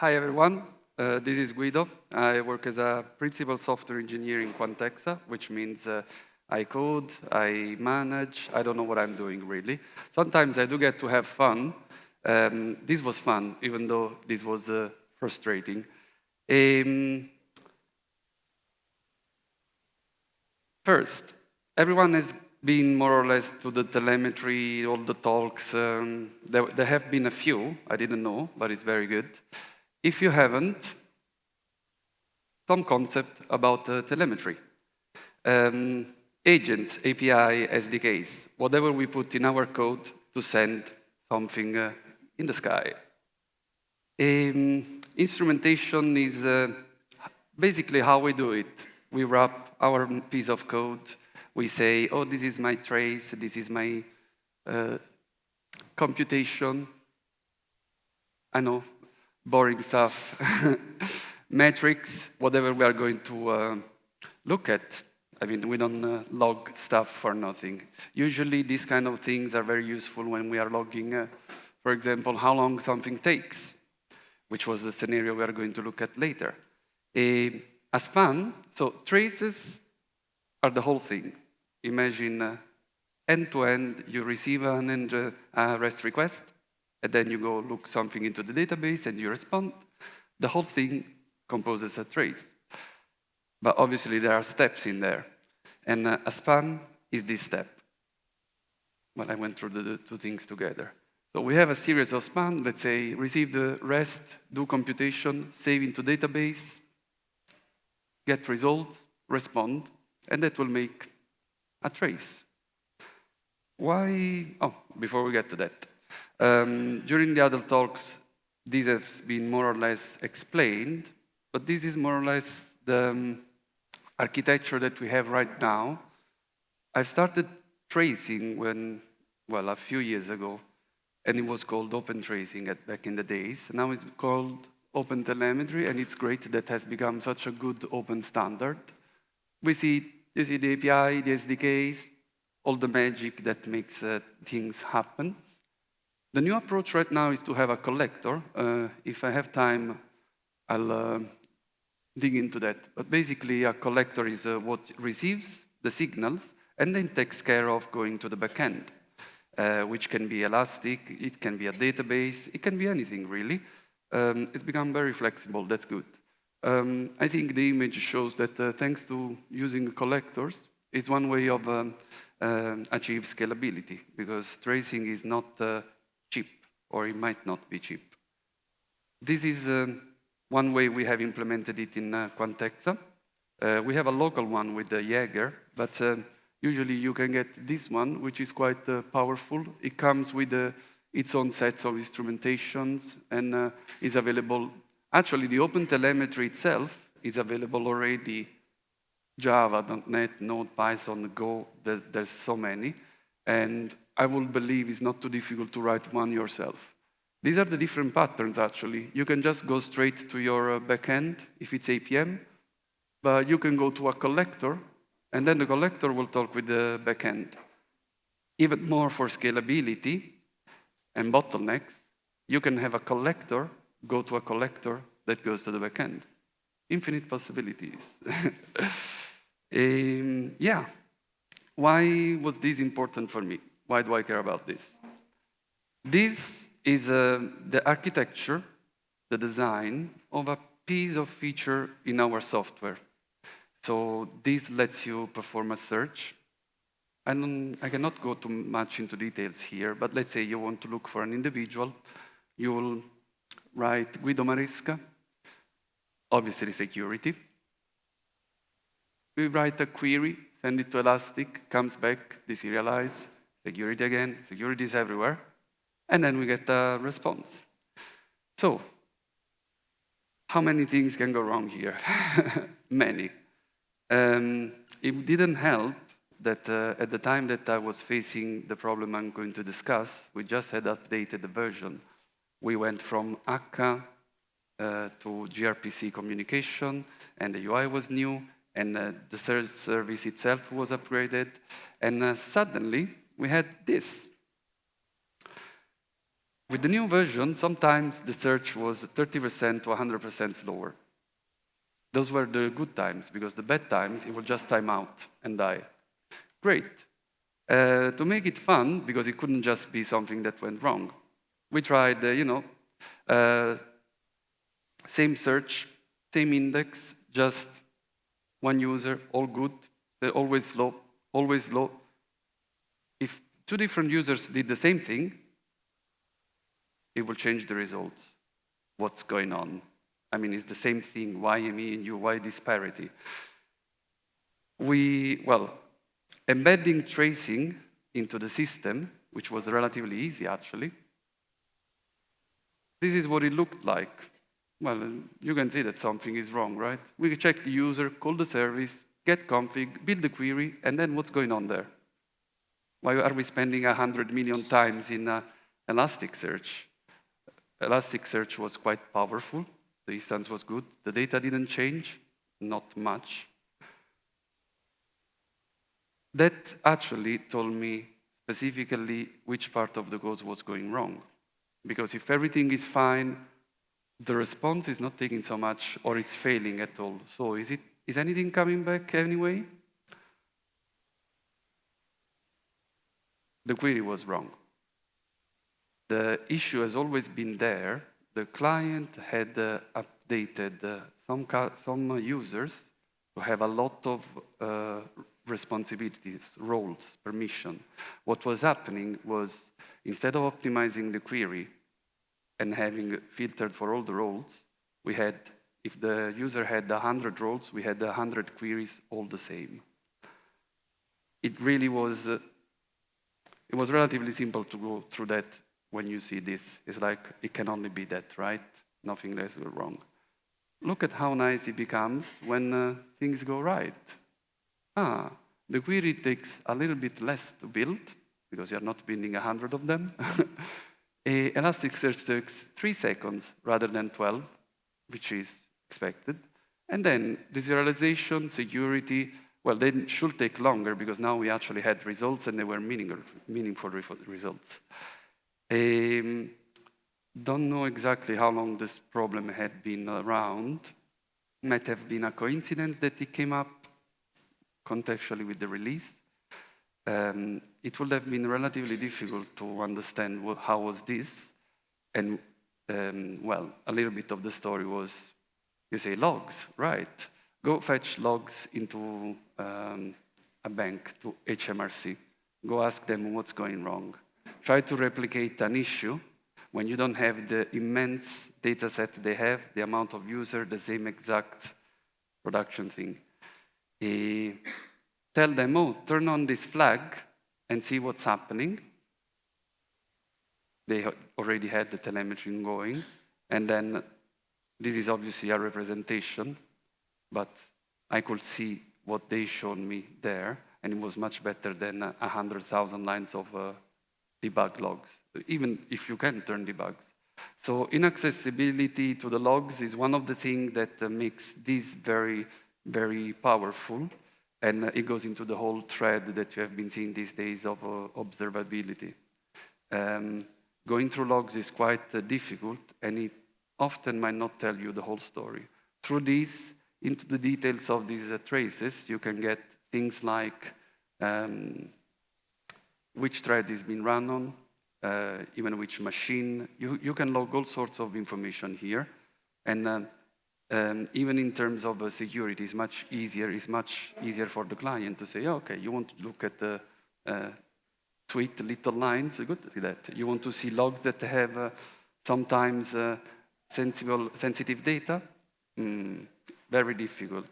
Hi everyone, this is Guido. I work as a principal software engineer in Quantexa, which means I code, I manage, I don't know what I'm doing really. Sometimes I do get to have fun. This was fun, even though this was frustrating. First, everyone has been more or less to the telemetry, all the talks. There have been a few, I didn't know, but it's very good. If you haven't, some concept about telemetry. Agents, API, SDKs, whatever we put in our code to send something in the sky. Instrumentation is basically how we do it. We wrap our piece of code. We say, oh, this is my trace, this is my computation. I know, boring stuff. Metrics, whatever we are going to look at. I mean, we don't log stuff for nothing. Usually, these kind of things are very useful when we are logging, for example, how long something takes, which was the scenario we are going to look at later. A span, so traces are the whole thing. Imagine end-to-end, you receive a REST request, and then you go look something into the database and you respond. The whole thing composes a trace. But obviously there are steps in there. And a span is this step. Well, I went through the two things together. So we have a series of span, let's say, receive the REST, do computation, save into database, get results, respond, and that will make a trace. Why? Oh, before we get to that. During the other talks, this has been more or less explained, but this is more or less the architecture that we have right now. I started tracing a few years ago, and it was called open tracing back in the days. Now it's called open telemetry, and it's great that has become such a good open standard. You see the API, the SDKs, all the magic that makes things happen. The new approach right now is to have a collector. If I have time, I'll dig into that. But basically, a collector is what receives the signals and then takes care of going to the backend, which can be Elastic, it can be a database, it can be anything really. It's become very flexible, that's good. I think the image shows that thanks to using collectors, it's one way of achieve scalability, because tracing is not cheap, or it might not be cheap. This is one way we have implemented it in Quantexa. We have a local one with the Jaeger, but usually you can get this one, which is quite powerful. It comes with its own sets of instrumentations and is available. Actually, the OpenTelemetry itself is available already. Java, .NET, Node, Python, Go, there's so many. And I will believe it's not too difficult to write one yourself. These are the different patterns, actually. You can just go straight to your backend if it's APM, but you can go to a collector, and then the collector will talk with the backend. Even more for scalability and bottlenecks, you can have a collector go to a collector that goes to the backend. Infinite possibilities. Yeah. Why was this important for me? Why do I care about this? This is the architecture, the design of a piece of feature in our software. So this lets you perform a search. I cannot go too much into details here, but let's say you want to look for an individual. You will write Guido Maresca, obviously security. We write a query, send it to Elastic, comes back, deserialize, security again, security is everywhere, and then we get a response. So, how many things can go wrong here? Many. It didn't help that at the time that I was facing the problem I'm going to discuss, we just had updated the version. We went from akka to gRPC communication, and the UI was new, and the service itself was upgraded, and suddenly we had this. With the new version, sometimes the search was 30% to 100% slower. Those were the good times, because the bad times, it will just time out and die. Great. To make it fun, because it couldn't just be something that went wrong, we tried, same search, same index, just one user, all good, always slow, always low. If two different users did the same thing, it will change the results. What's going on? I mean, it's the same thing. Why me and you? Why disparity? Embedding tracing into the system, which was relatively easy, actually, this is what it looked like. Well, you can see that something is wrong, right? We check the user, call the service, get config, build the query, and then what's going on there? Why are we spending 100 million times in Elasticsearch? Elasticsearch was quite powerful. The instance was good. The data didn't change, not much. That actually told me specifically which part of the code was going wrong. Because if everything is fine, the response is not taking so much, or it's failing at all. So is anything coming back anyway? The query was wrong. The issue has always been there. The client had updated some users to have a lot of responsibilities, roles, permission. What was happening was, instead of optimizing the query and having filtered for all the roles, we had, if the user had 100 roles, we had 100 queries all the same. It really was, it was relatively simple to go through that when you see this. It's like, it can only be that, right? Nothing less go wrong. Look at how nice it becomes when things go right. The query takes a little bit less to build, because you're not building 100 of them. Elasticsearch takes 3 seconds rather than 12, which is expected. And then visualization, security, well, they should take longer, because now we actually had results and they were meaningful results. Don't know exactly how long this problem had been around. Might have been a coincidence that it came up contextually with the release. It would have been relatively difficult to understand how was this. And, well, a little bit of the story was, you say logs, right? Go fetch logs into a bank, to HMRC. Go ask them what's going wrong. Try to replicate an issue when you don't have the immense data set they have, the amount of user, the same exact production thing. Tell them, oh, turn on this flag and see what's happening. They already had the telemetry going. And then this is obviously a representation, but I could see what they showed me there, and it was much better than 100,000 lines of debug logs, even if you can turn debugs. So inaccessibility to the logs is one of the things that makes this very, very powerful, and it goes into the whole thread that you have been seeing these days of observability. Going through logs is quite difficult, and it often might not tell you the whole story. Through this, into the details of these traces, you can get things like which thread is being run on, even which machine. You can log all sorts of information here. And even in terms of security, it's much easier for the client to say, oh, okay, you want to look at the sweet little lines, good at that. You want to see logs that have sometimes sensitive data? Very difficult.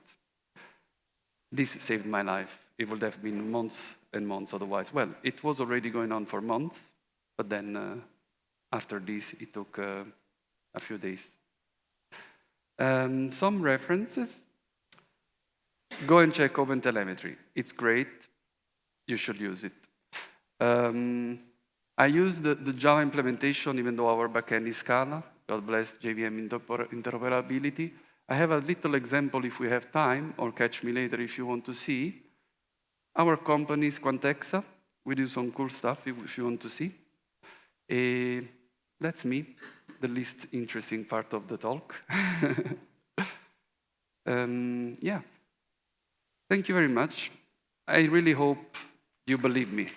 This saved my life. It would have been months and months otherwise. Well, it was already going on for months, but then after this, it took a few days. Some references. Go and check OpenTelemetry. It's great. You should use it. I used the Java implementation, even though our backend is Scala. God bless JVM interoperability. I have a little example if we have time, or catch me later if you want to see. Our company is Quantexa. We do some cool stuff if you want to see. Then that's me, the least interesting part of the talk. Yeah, thank you very much. I really hope you believe me.